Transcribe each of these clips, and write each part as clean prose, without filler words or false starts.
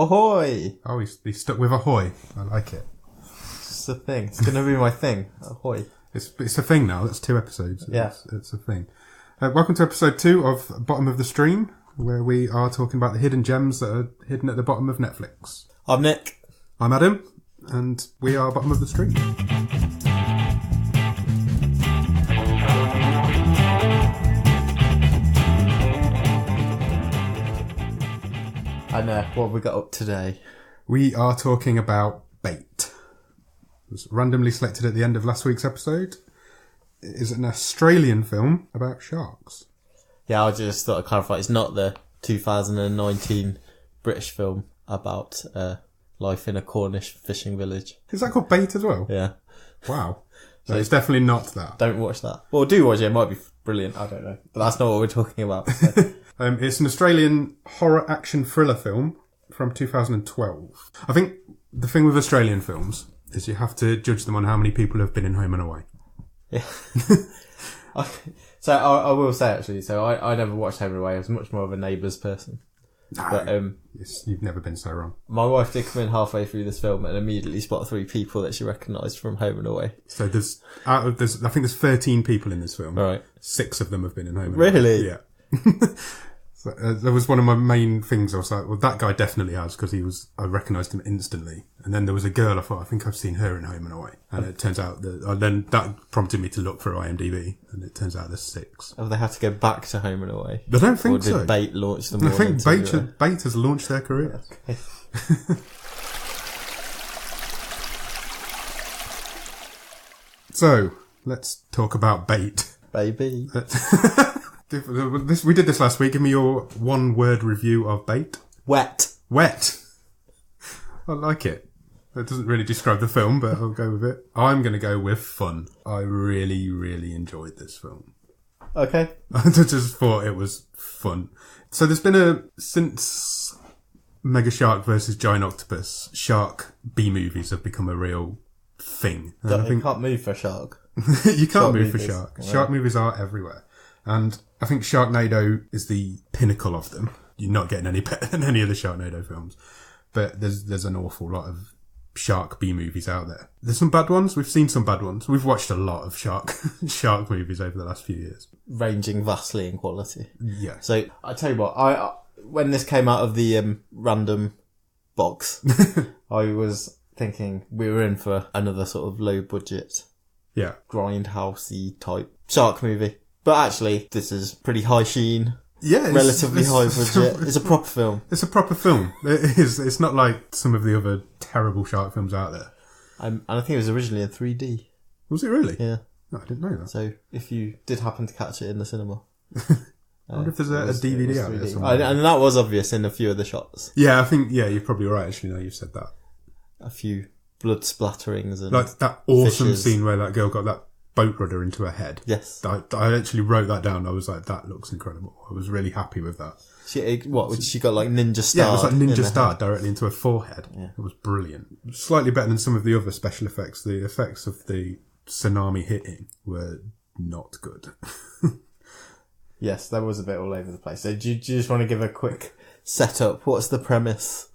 Ahoy! Oh, he's stuck with ahoy. I like it. It's a thing. It's going to be my thing. Ahoy. It's a thing now. That's 2 episodes. Yeah. It's a thing. Welcome to episode 2 of Bottom of the Stream, where we are talking about the hidden gems that are hidden at the bottom of Netflix. I'm Nick. I'm Adam, and we are Bottom of the Stream. And what have we got up today? We are talking about Bait. It was randomly selected at the end of last week's episode. It is an Australian film about sharks. Yeah, I just thought I'd clarify. It's not the 2019 British film about life in a Cornish fishing village. Is that called Bait as well? Yeah. Wow. So it's definitely not that. Don't watch that. Well, do watch it. It might be brilliant. I don't know. But that's not what we're talking about. So. It's an Australian horror action thriller film from 2012. I think the thing with Australian films is you have to judge them on how many people have been in Home and Away. Yeah. So I will say actually, so I never watched Home and Away. I was much more of a Neighbours person. No, but you've never been so wrong. my wife did come in halfway through this film and immediately spot 3 people that she recognised from Home and Away. So I think there's 13 people in this film. Right. 6 of them have been in Home and Away. Really? Yeah. So, that was one of my main things. I was like, well, that guy definitely has, because I recognised him instantly. And then there was a girl, I thought, I think I've seen her in Home and Away. And it turns out then that prompted me to look for IMDb, and it turns out there's 6. Oh, they had to go back to Home and Away? I don't think so. Or did Bait launch them? I think Bait has launched their career. Okay. So, let's talk about Bait. Baby. We did this last week. Give me your 1-word review of Bait. Wet. Wet. I like it. That doesn't really describe the film, but I'll go with it. I'm going to go with fun. I really, really enjoyed this film. Okay. I just thought it was fun. So there's been since Mega Shark versus Giant Octopus, shark B-movies have become a real thing. You can't move for a shark. You can't move for movies. shark. Right. Shark movies are everywhere. And I think Sharknado is the pinnacle of them. You're not getting any better than any of the Sharknado films. But there's an awful lot of shark B-movies out there. There's some bad ones. We've seen some bad ones. We've watched a lot of shark movies over the last few years. Ranging vastly in quality. Yeah. So, I tell you what, when this came out of the random box, I was thinking we were in for another sort of low budget, Yeah. grindhousey type shark movie. But actually, this is pretty high sheen, Yeah. relatively high budget. It's a proper film. It's a proper film. It is. It's not like some of the other terrible shark films out there. And I think it was originally in 3D. Was it really? Yeah. No, I didn't know that. So if you did happen to catch it in the cinema. I wonder if there's a it was DVD out there 3D. somewhere. And that was obvious in a few of the shots. Yeah, I think, you're probably right, actually, now you've said that. A few blood splatterings and... Like that awesome fishes. scene where that girl got that boat rudder into her head. Yes. I actually wrote that down. I was like, that looks incredible. I was really happy with that. She got like ninja star. Yeah, it was like ninja star directly into her forehead. Yeah. It was brilliant. Slightly better than some of the other special effects. The effects of the tsunami hitting were not good. Yes, that was a bit all over the place. So do you just want to give a quick setup? What's the premise?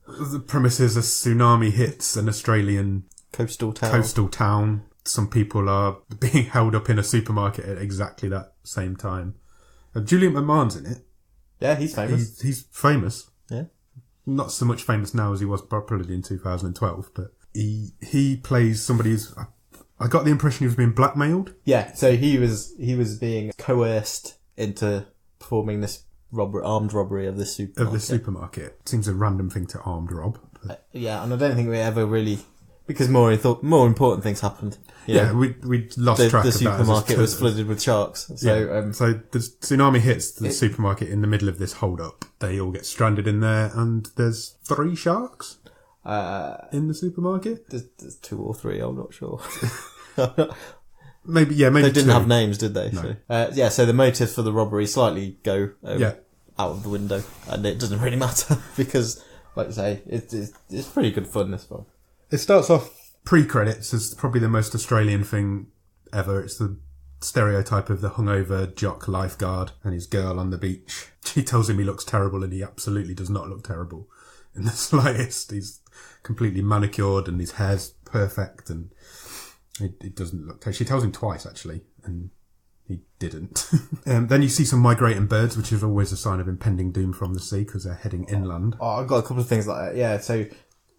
The premise is a tsunami hits an Australian Coastal town. Some people are being held up in a supermarket at exactly that same time. Julian McMahon's in it. Yeah, he's famous. He's famous. Yeah. Not so much famous now as he was probably in 2012, but he plays somebody who's... I got the impression he was being blackmailed. Yeah, so he was being coerced into performing this armed robbery of this supermarket. Seems a random thing to armed rob. Yeah, and I don't think we ever really... Because more important things happened. Yeah, we lost track the of that. The supermarket was flooded with sharks. So, so the tsunami hits the supermarket in the middle of this hold-up. They all get stranded in there, and there's 3 sharks in the supermarket. There's 2 or 3, I'm not sure. Maybe they didn't 2. have names, did they? No. So the motives for the robbery slightly go out of the window, and it doesn't really matter because, like you say, it's pretty good fun, this one. It starts off pre-credits as probably the most Australian thing ever. It's the stereotype of the hungover jock lifeguard and his girl on the beach. She tells him he looks terrible, and he absolutely does not look terrible. in the slightest. He's completely manicured and his hair's perfect and it doesn't look... She tells him twice, actually, and he didn't. Then you see some migrating birds, which is always a sign of impending doom from the sea because they're heading inland. Oh, I've got a couple of things like that. Yeah, so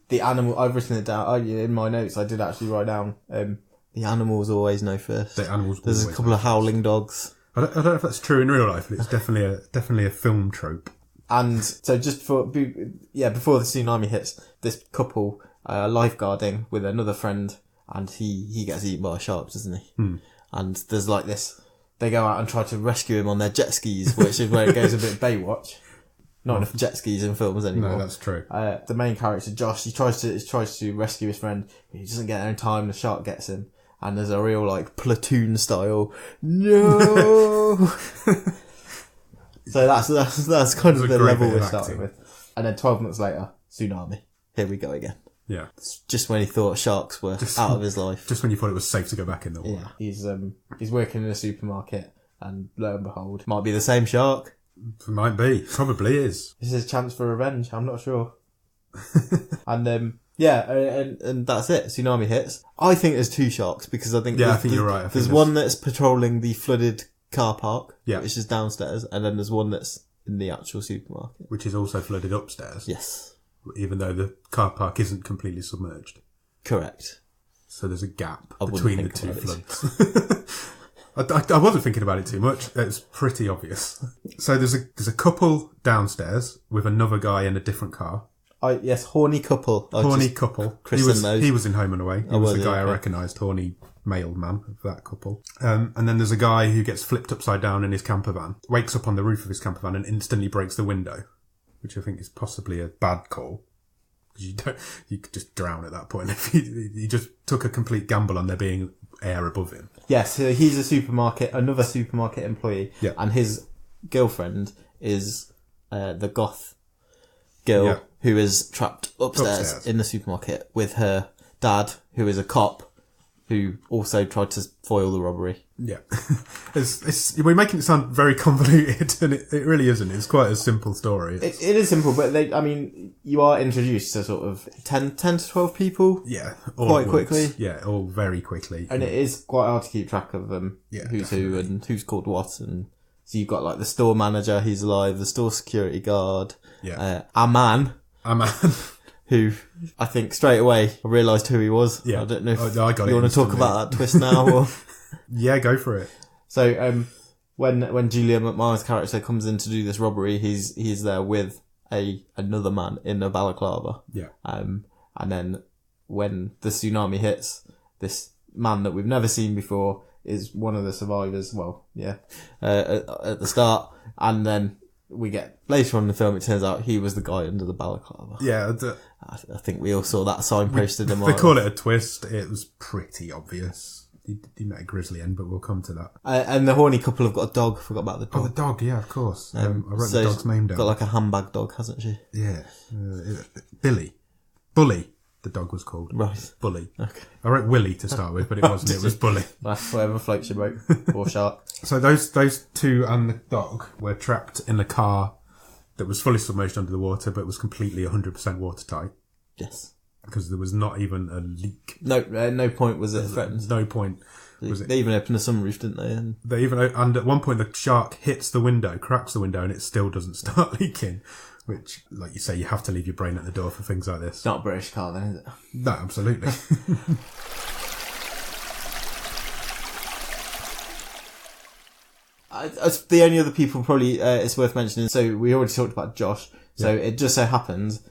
the animal... I've written it down. Oh, yeah, in my notes, I did actually write down... the animals always know first. The animals There's always a couple know of howling dogs. I don't know if that's true in real life, but it's definitely a film trope. And so just before the tsunami hits, this couple lifeguarding with another friend, and he gets eaten by a shark, doesn't he? And there's like this, they go out and try to rescue him on their jet skis, which is where it goes a bit Baywatch. Not enough jet skis in films anymore. No, that's true. The main character, Josh, he tries to rescue his friend. He doesn't get there in time. The shark gets him. And there's a real, like, Platoon style, no! So that's kind of the level we're starting with. And then 12 months later, tsunami. Here we go again. Yeah. It's just when he thought sharks were out of his life. Just when you thought it was safe to go back in the water. Yeah. He's working in a supermarket, and lo and behold, might be the same shark. It might be. Probably is. This is his chance for revenge. I'm not sure. And and that's it. Tsunami hits. I think there's two sharks because I think I think you're right. There's one that's patrolling the flooded car park, yeah, which is downstairs, and then there's one that's in the actual supermarket, which is also flooded upstairs. Yes, even though the car park isn't completely submerged. Correct. So there's a gap between the two floods. I wasn't thinking about it too much. It's pretty obvious. So there's a couple downstairs with another guy in a different car. Yes, horny couple. Couple. He was in Home and Away. He was the guy I recognised, horny male man of that couple. And then there's a guy who gets flipped upside down in his camper van, wakes up on the roof of his camper van and instantly breaks the window, which I think is possibly a bad call. Because you could just drown at that point. If he just took a complete gamble on there being air above him. Yes, he's another supermarket employee, and his girlfriend is the goth girl who is trapped upstairs in the supermarket with her dad, who is a cop, who also tried to foil the robbery. Yeah. We're making it sound very convoluted, and it really isn't. It's quite a simple story. It is simple, but you are introduced to sort of 10 to 12 people. Yeah. Quite quickly. Yeah, all very quickly. And it is quite hard to keep track of who's who and who's called what. And so you've got like the store manager, he's alive, the store security guard, a man. Who I think straight away I realised who he was. Yeah. I don't know if I got you want to talk about that twist now. Or... Yeah, go for it. So when Julia McMahon's character comes in to do this robbery, he's there with another man in a balaclava. Yeah. And then when the tsunami hits, this man that we've never seen before is one of the survivors. Well, at the start, and then we get later on in the film, it turns out he was the guy under the balaclava. Yeah. I think we all saw that signposted. They call it a twist. It was pretty obvious. He met a grisly end, but we'll come to that. And the horny couple have got a dog. Forgot about the dog. Oh, the dog, yeah, of course. I wrote the dog's name down. Got like a handbag dog, hasn't she? Yeah. Billy. Bully, the dog was called. Right. Bully. Okay. I wrote Willy to start with, but it wasn't. It was Bully. That's whatever floats your boat. Or shark. So those two and the dog were trapped in a car that was fully submerged under the water, but was completely 100% watertight. Yes. Because there was not even a leak. No point was it threatened. No point was it. They even opened a sunroof, didn't they? And at one point the shark hits the window, cracks the window, and it still doesn't start leaking. Which, like you say, you have to leave your brain at the door for things like this. Not a British car then, is it? No, absolutely. The only other people probably it's worth mentioning. So we already talked about Josh. So it just so happens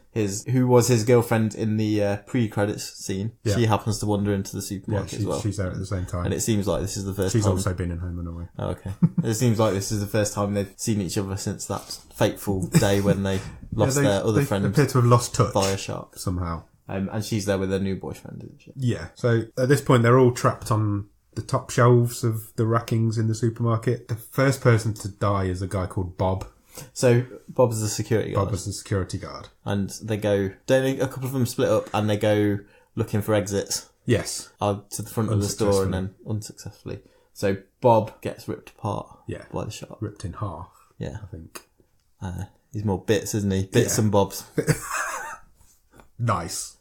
who was his girlfriend in the pre-credits scene. Yeah. She happens to wander into the supermarket as well. She's there at the same time, and it seems like this is the first time. She's also been in Home and Away. Oh, okay. It seems like this is the first time they've seen each other since that fateful day when they lost their other friend. They appear to have lost touch by a shark somehow. And she's there with her new boyfriend, isn't she? Yeah. So at this point, they're all trapped on the top shelves of the rackings in the supermarket. The first person to die is a guy called Bob. So Bob's the security guard. Bob is the security guard. And a couple of them split up and they go looking for exits. Yes. To the front of the store and then unsuccessfully. So Bob gets ripped apart by the shark. Ripped in half. Yeah. I think. He's more bits, isn't he? Bits and bobs. Nice.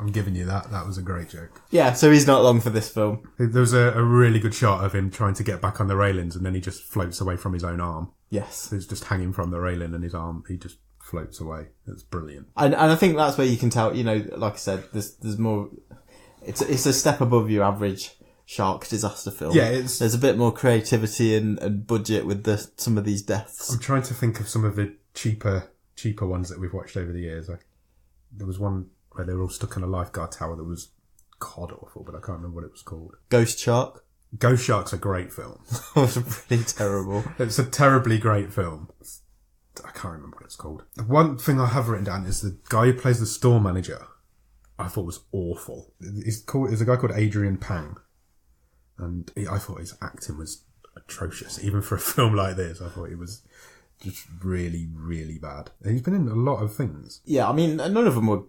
I'm giving you that. That was a great joke. Yeah, so he's not long for this film. There was a really good shot of him trying to get back on the railings, and then he just floats away from his own arm. Yes. He's just hanging from the railing, and his arm, he just floats away. It's brilliant. And I think that's where you can tell, like I said, there's more, it's a step above your average shark disaster film. Yeah, there's a bit more creativity and budget with some of these deaths. I'm trying to think of some of the cheaper ones that we've watched over the years. There was one where they were all stuck in a lifeguard tower that was god awful, but I can't remember what it was called. Ghost Shark. Ghost Shark's a great film. It was pretty terrible. It's a terribly great film. I can't remember what it's called. The one thing I have written down is the guy who plays the store manager. I thought was awful. There's a guy called Adrian Pang, and I thought his acting was atrocious, even for a film like this. I thought he was just really, really bad. And he's been in a lot of things. Yeah, I mean, none of them were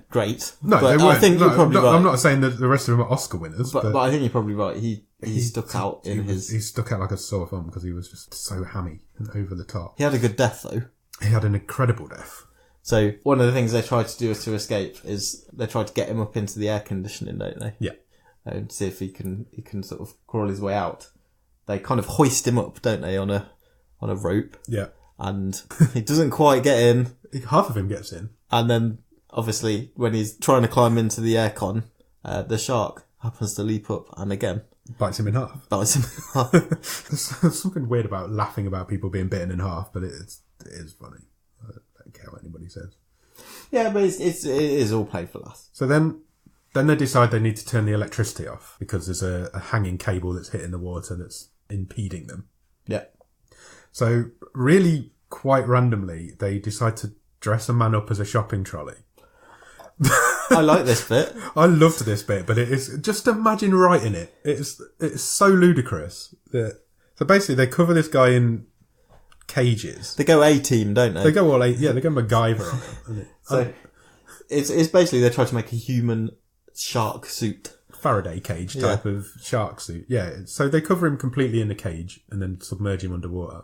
great. No, but they weren't. I think you're probably right. I'm not saying that the rest of them are Oscar winners, but I think you're probably right. He stuck out in his... He stuck out like a sore thumb because he was just so hammy and over the top. He had a good death, though. He had an incredible death. So one of the things they tried to do to escape is they tried to get him up into the air conditioning, don't they? Yeah. And see if he can sort of crawl his way out. They kind of hoist him up, don't they, on a rope. Yeah. And he doesn't quite get in. Half of him gets in. And then, obviously, when he's trying to climb into the aircon, the shark happens to leap up and again bites him in half. Bites him in half. There's something weird about laughing about people being bitten in half, but it is funny. I don't care what anybody says. Yeah, but it is all played for laughs. So then they decide they need to turn the electricity off because there's a hanging cable that's hitting the water that's impeding them. Yeah. So really, quite randomly, they decide to dress a man up as a shopping trolley. I like this bit. I loved this bit, but it is just imagine writing it. It's so ludicrous that so basically they cover this guy in cages. They go A-team, don't they? They go all they go MacGyver on it. So it's basically they try to make a human shark suit. Faraday cage type of shark suit. Yeah, so they cover him completely in a cage and then submerge him underwater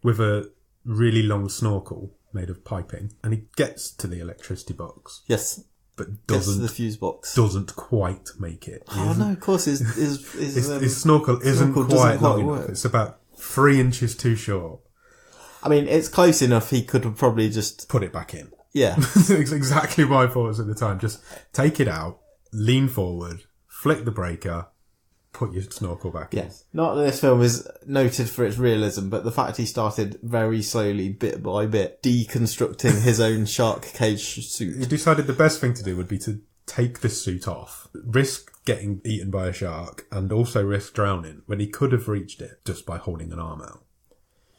with a really long snorkel made of piping, and he gets to the electricity box. Yes, but gets to the fuse box. Doesn't quite make it. Oh no! Of course, his snorkel isn't quite long enough. It's about 3 inches too short. I mean, it's close enough. He could have probably just put it back in. Yeah, that's exactly my thoughts at the time. Just take it out, lean forward, flick the breaker. Put your snorkel back in. Yes. Not that this film is noted for its realism, but the fact he started very slowly, bit by bit, deconstructing his own shark cage suit. He decided the best thing to do would be to take the suit off, risk getting eaten by a shark, and also risk drowning, when he could have reached it just by holding an arm out.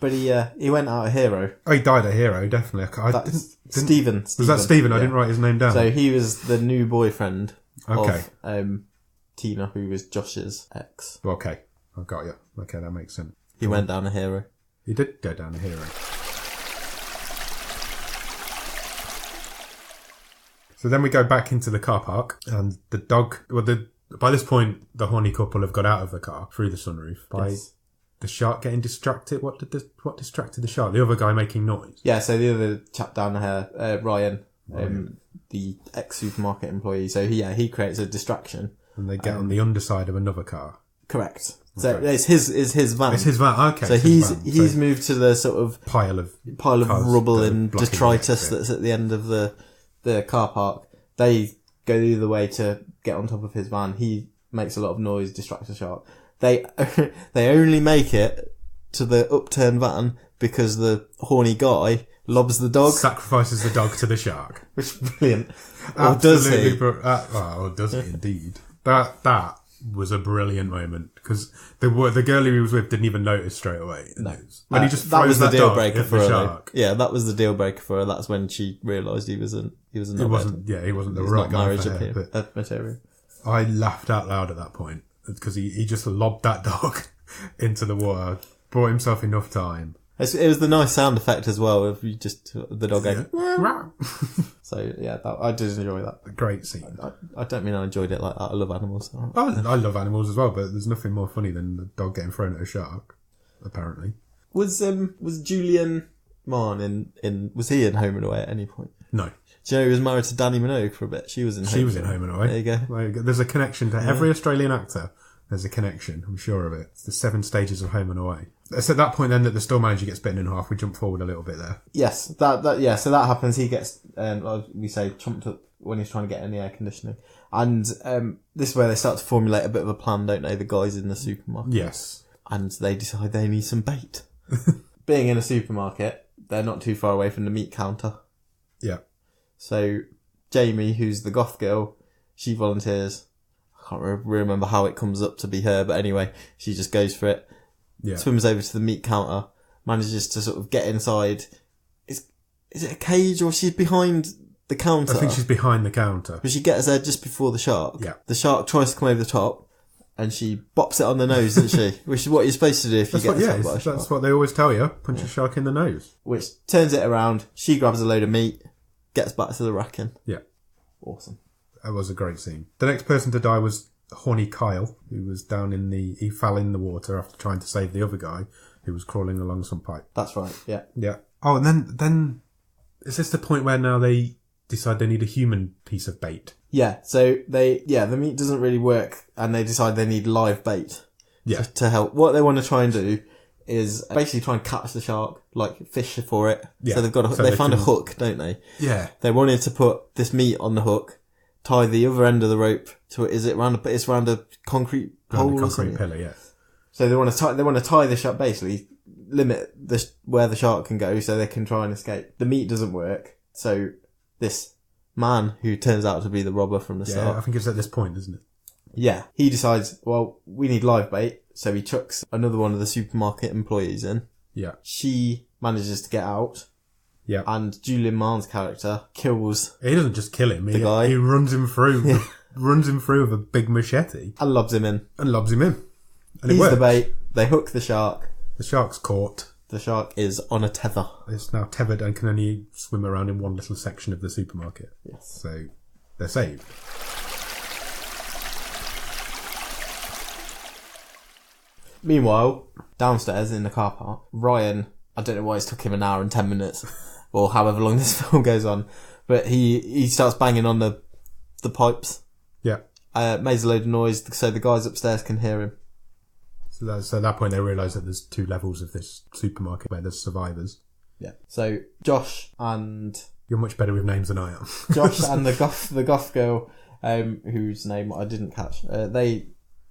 But he went out a hero. Oh, he died a hero, definitely. Stephen. Was that Stephen? Yeah. I didn't write his name down. So he was the new boyfriend of Tina, who was Josh's ex. Okay, I've got you. Okay, that makes sense. He went down a hero. He did go down a hero. So then we go back into the car park, and the dog... by this point, the horny couple have got out of the car through the sunroof by the shark getting distracted. What distracted the shark? The other guy making noise. Yeah, so the other chap down here, Ryan, the ex-supermarket employee, so he creates a distraction. And they get on the underside of another car. Correct. So it's his van. It's his van. Okay. So he's moved to the sort of pile of rubble and detritus that's at the end of the car park. They go the other way to get on top of his van. He makes a lot of noise, distracts the shark. They only make it to the upturned van because the horny guy lobs the dog. Sacrifices the dog to the shark. Which is brilliant. Or does he? Or does he indeed? That was a brilliant moment because the girl he was with didn't even notice straight away. No, when he just that was the deal breaker for her. Shark. Yeah, that was the deal breaker for her. That's when she realised he wasn't. He wasn't the right guy for her. Material. I laughed out loud at that point because he just lobbed that dog into the water, bought himself enough time. It was the nice sound effect as well of you just the dog going. Yeah. So yeah, I did enjoy that. Great scene. I don't mean I enjoyed it like that. I love animals. I love animals as well, but there's nothing more funny than the dog getting thrown at a shark. Apparently, was Julian Marn in was he in Home and Away at any point? No. Do you know he was married to Danny Minogue for a bit? She was in Home and Away. There you go. Like, there's a connection to every Australian actor. There's a connection, I'm sure of it. It's the 7 stages of Home and Away. It's at that point then that the store manager gets bitten in half. We jump forward a little bit there. Yes, so that happens. He gets, like we say, chomped up when he's trying to get in the air conditioning. And this is where they start to formulate a bit of a plan, don't they? The guys in the supermarket. Yes. And they decide they need some bait. Being in a supermarket, they're not too far away from the meat counter. Yeah. So Jamie, who's the goth girl, she volunteers. I can't remember how it comes up to be her, but anyway, she just goes for it. Yeah. Swims over to the meat counter, manages to sort of get inside. Is it a cage or she's behind the counter? I think she's behind the counter. But she gets there just before the shark. Yeah. The shark tries to come over the top and she bops it on the nose, doesn't she? Which is what you're supposed to do if you get attacked by a shark. That's what they always tell you. Punch a shark in the nose. Which turns it around. She grabs a load of meat, gets back to the racking. Yeah. Awesome. That was a great scene. The next person to die was Horny Kyle, who was he fell in the water after trying to save the other guy who was crawling along some pipe. That's right, yeah. Yeah. Oh, and then is this the point where now they decide they need a human piece of bait? Yeah, so the meat doesn't really work and they decide they need live bait to help. What they want to try and do is basically try and catch the shark, like fish for it. Yeah. So they've got they found a hook, don't they? Yeah. They wanted to put this meat on the hook, tie the other end of the rope to it. Is it around a concrete pole or something? Pillar, yeah. So they want to tie the shark, basically limit where the shark can go so they can try and escape. The meat doesn't work, so this man who turns out to be the robber from the start. Yeah, I think it's at this point, isn't it? Yeah, he decides, well, we need live bait, so he chucks another one of the supermarket employees in. Yeah. She manages to get out. Yeah. And Julian Marnes' character kills. He doesn't just kill him. The guy. He runs him through. Runs him through with a big machete. And lobs him in. And He's the bait. They hook the shark. The shark's caught. The shark is on a tether. It's now tethered and can only swim around in one little section of the supermarket. Yes. So they're saved. Meanwhile, downstairs in the car park, Ryan, I don't know why it's took him an hour and 10 minutes, or however long this film goes on, but he starts banging on the pipes. Yeah. Makes a load of noise so the guys upstairs can hear him. So at that point they realise that there's 2 levels of this supermarket where there's survivors. Yeah. So Josh and... You're much better with names than I am. Josh and the goth girl, whose name I didn't catch, they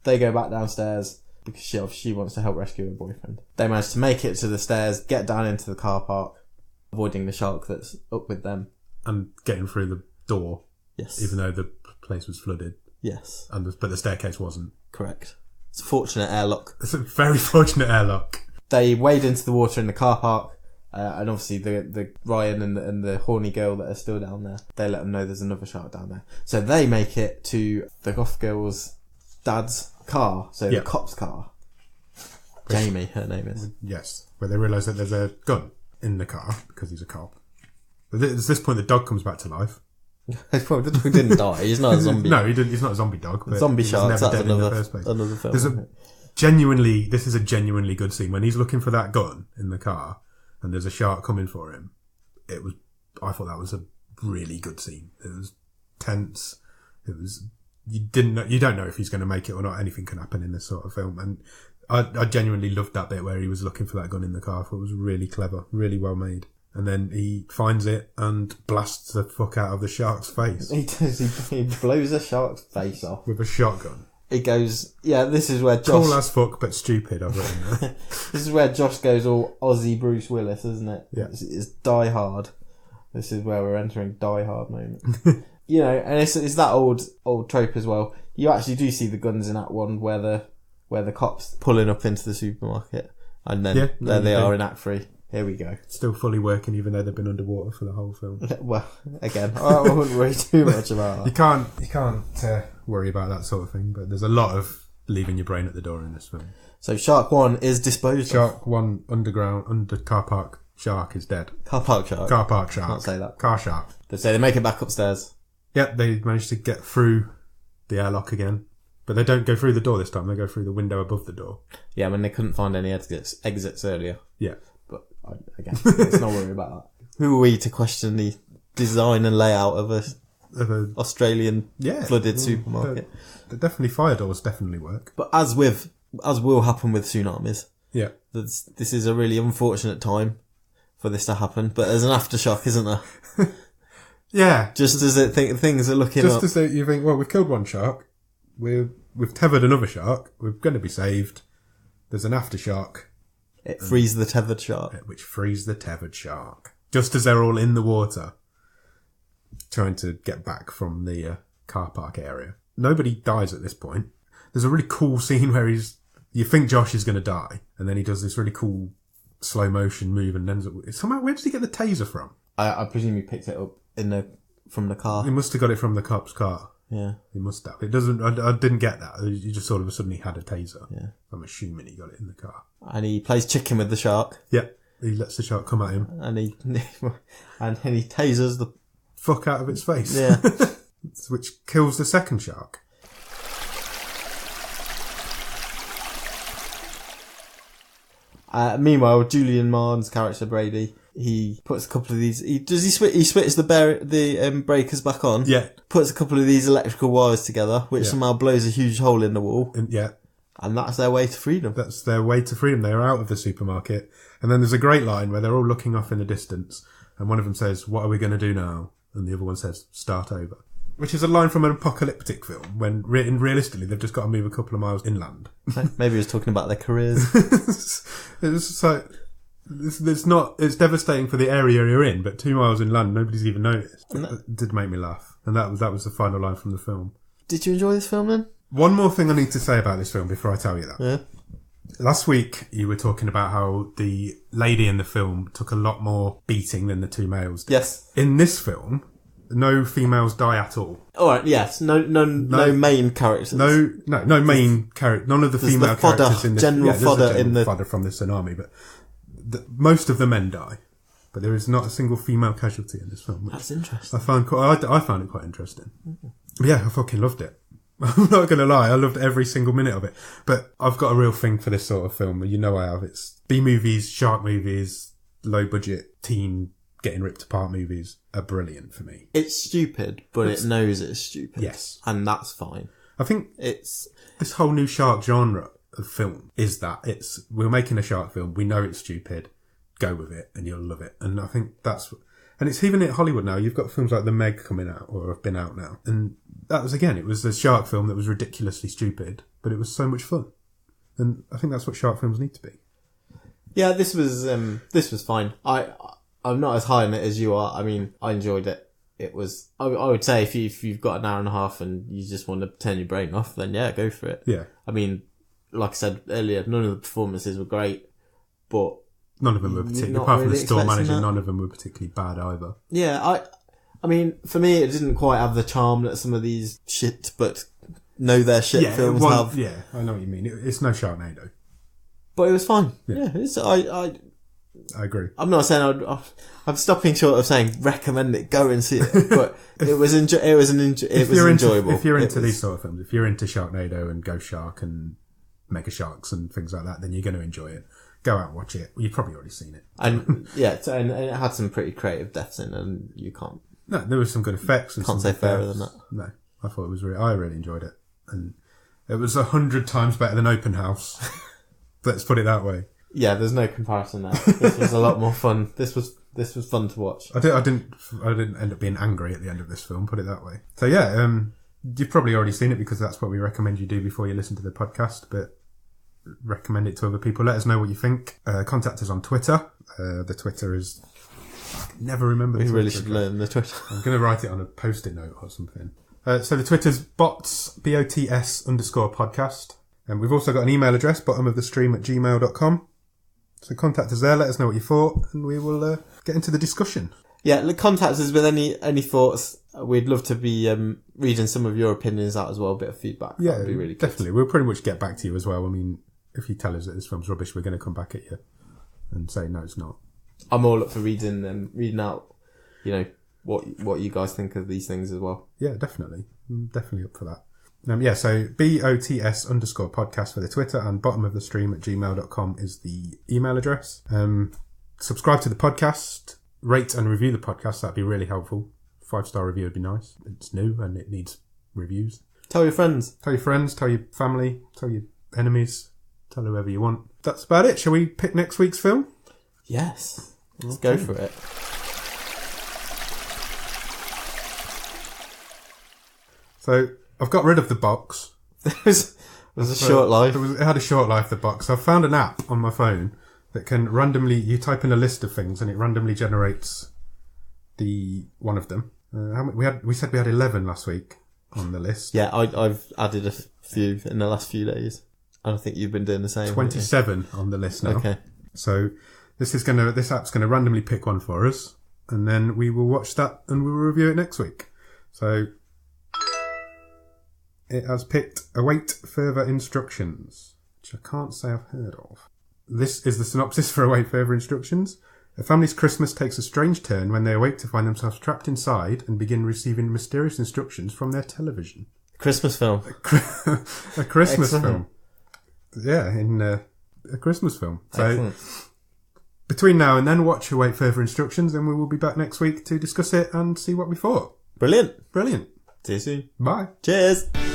go back downstairs because she wants to help rescue her boyfriend. They manage to make it to the stairs, get down into the car park, avoiding the shark that's up with them. And getting through the door. Yes. Even though the place was flooded. Yes. But the staircase wasn't. Correct. It's a fortunate airlock. It's a very fortunate airlock. They wade into the water in the car park, and obviously the Ryan and the horny girl that are still down there, they let them know there's another shark down there. So they make it to the goth girl's dad's car, the cop's car. Jamie, her name is. Yes, where they realise that there's a gun in the car because he's a cop. But at this point, the dog comes back to life. He didn't die. He's not a zombie. No, he didn't. He's not a zombie dog. But zombie sharks. That's another film. film. This is a genuinely good scene when he's looking for that gun in the car, and there's a shark coming for him. I thought that was a really good scene. It was tense. It was. You don't know if he's going to make it or not. Anything can happen in this sort of film, and I genuinely loved that bit where he was looking for that gun in the car. I thought it was really clever, really well made. And then he finds it and blasts the fuck out of the shark's face. He does. He blows the shark's face off with a shotgun. It goes. Yeah, this is where Josh. Cool as fuck, but stupid. I've written there. This is where Josh goes all Aussie Bruce Willis, isn't it? Yeah. It's Die Hard. This is where we're entering Die Hard moment. You know, and it's that old trope as well. You actually do see the guns in Act 1 where the cops pulling up into the supermarket, and then there they are in Act 3. Here we go. Still fully working, even though they've been underwater for the whole film. Well, again, I wouldn't worry too much about that. You can't worry about that sort of thing. But there's a lot of leaving your brain at the door in this film. So Shark 1 is disposed of. Shark 1 under car park shark is dead. Car park shark. Car park shark. Can't say that. Car shark. They say they make it back upstairs. Yep, they managed to get through the airlock again. But they don't go through the door this time. They go through the window above the door. Yeah, I mean, they couldn't find any exits earlier. Yeah. But again, let's not worry about that. Who are we to question the design and layout of a Of a, Australian yeah, flooded supermarket. definitely fire doors definitely work. But as will happen with tsunamis, Yeah. this is a really unfortunate time for this to happen. But there's an aftershock, isn't there? Yeah. Just as things are looking Just up. as you think, well, we've killed one shark, we've tethered another shark, we're going to be saved. There's an aftershock, It frees the tethered shark. which frees the tethered shark. Just as they're all in the water, trying to get back from the car park area. Nobody dies at this point. There's a really cool scene where you think Josh is going to die, and then he does this really cool slow motion move and ends up somehow. Where did he get the taser from? I presume you picked it up from the car. He must have got it from the cop's car. Yeah. He must have. It doesn't. I didn't get that. You just sort of suddenly had a taser. Yeah. I'm assuming he got it in the car. And he plays chicken with the shark, Yeah. He lets the shark come at him. and he tasers the Fuck out of its face. yeah. Which kills the second shark. Meanwhile, Julian Marnes' character Brady, he puts a couple of these. He switches the breakers back on. Yeah. Puts a couple of these electrical wires together, which Yeah. somehow blows a huge hole in the wall, And yeah. and that's their way to freedom. That's their way to freedom. They are out of the supermarket. And then there's a great line where they're all looking off in the distance. And one of them says, "What are we going to do now?" And the other one says, "Start over." Which is a line from an apocalyptic film when realistically they've just got to move a couple of miles inland. Maybe he was talking about their careers. It's like, it's devastating for the area you're in, but 2 miles inland, nobody's even noticed. It did make me laugh. And that was the final line from the film. Did you enjoy this film then? One more thing I need to say about this film before I tell you that. Yeah. Last week, you were talking about how the lady in the film took a lot more beating than the two males did. Yes. In this film, no females die at all. All right. Yes. No main characters. No main character. None of the There's female the fodder, characters in this. general there's a fodder general in the- fodder from the tsunami, but most of the men die. But there is not a single female casualty in this film. Which That's interesting. I found it quite interesting. Yeah, I fucking loved it. I'm not going to lie, I loved every single minute of it. But I've got a real thing for this sort of film. You know I have. It's B-movies, shark movies, low-budget, teen, getting ripped apart movies are brilliant for me. It's stupid, but it knows it's stupid. Yes. And that's fine. I think It's this whole new shark genre of film is that we're making a shark film, we know it's stupid, go with it, and you'll love it. And I think and it's even in Hollywood now. You've got films like The Meg coming out, or have been out now. And it was a shark film that was ridiculously stupid, but it was so much fun. And I think that's what shark films need to be. yeah. This was fine. I'm not as high on it as you are. I mean, I enjoyed it. It was. I would say if you've got an hour and a half and you just want to turn your brain off, then yeah, go for it. Yeah. I mean, like I said earlier, none of the performances were great, but None of them were particularly, not apart from the really store expecting manager, that. none of them were particularly bad either. yeah, I mean, for me, it didn't quite have the charm that some of these shit, but know their shit films have. Yeah, I know what you mean. It's no Sharknado. But it was fine. Yeah. I agree. I'm not saying I'm stopping short of saying recommend it, go and see it, but it was enjoyable. If you're into these sort of films, if you're into Sharknado and Ghost Shark and Mega Sharks and things like that, then you're going to enjoy it. Go out and watch it. You've probably already seen it. And yeah, and it had some pretty creative deaths in, and you can't. No, there was some good effects. And Can't some say fairer good than effects. No, I thought it was I really enjoyed it, and it was 100 times better than Open House. Let's put it that way. Yeah, there's no comparison there. This was a lot more fun. This was fun to watch. I didn't end up being angry at the end of this film. Put it that way. So yeah, you've probably already seen it because that's what we recommend you do before you listen to the podcast. But recommend it to other people. Let us know what you think. Contact us on Twitter. The Twitter is. I can never remember. We the really Twitter should learn the Twitter. I'm going to write it on a post-it note or something. So the Twitter's bots, BOTS_podcast. And we've also got an email address, bottomofthestream@gmail.com. So contact us there, let us know what you thought, and we will get into the discussion. Yeah, contact us with any thoughts. We'd love to be reading some of your opinions out as well, a bit of feedback. Yeah, That'd be really good. definitely. We'll pretty much get back to you as well. I mean, if you tell us that this film's rubbish, we're going to come back at you and say, no, it's not. I'm all up for reading out, what you guys think of these things as well. Yeah, definitely. I'm definitely up for that. So BOTS_podcast for the Twitter and bottomofthestream@gmail.com is the email address. Subscribe to the podcast. rate and review the podcast. That'd be really helpful. 5-star review would be nice. It's new and it needs reviews. Tell your friends. Tell your friends, tell your family, tell your enemies, tell whoever you want. That's about it. Shall we pick next week's film? Yes. Let's go for it. So, I've got rid of the box. It was a short life. It had a short life, the box. I've found an app on my phone that can randomly, you type in a list of things and it randomly generates one of them. We said we had 11 last week on the list. Yeah, I've added a few in the last few days. And I think you've been doing the same. 27 on the list now. Okay. So this app's gonna randomly pick one for us, and then we will watch that and we will review it next week. So it has picked Await Further Instructions, which I can't say I've heard of. This is the synopsis for Await Further Instructions. A family's Christmas takes a strange turn when they awake to find themselves trapped inside and begin receiving mysterious instructions from their television. Christmas film. A Christmas film. Yeah, in a Christmas film. So Excellent. Between now and then, watch Await Further Instructions, and we will be back next week to discuss it and see what we thought. Brilliant. Brilliant. See you soon. Bye. Cheers.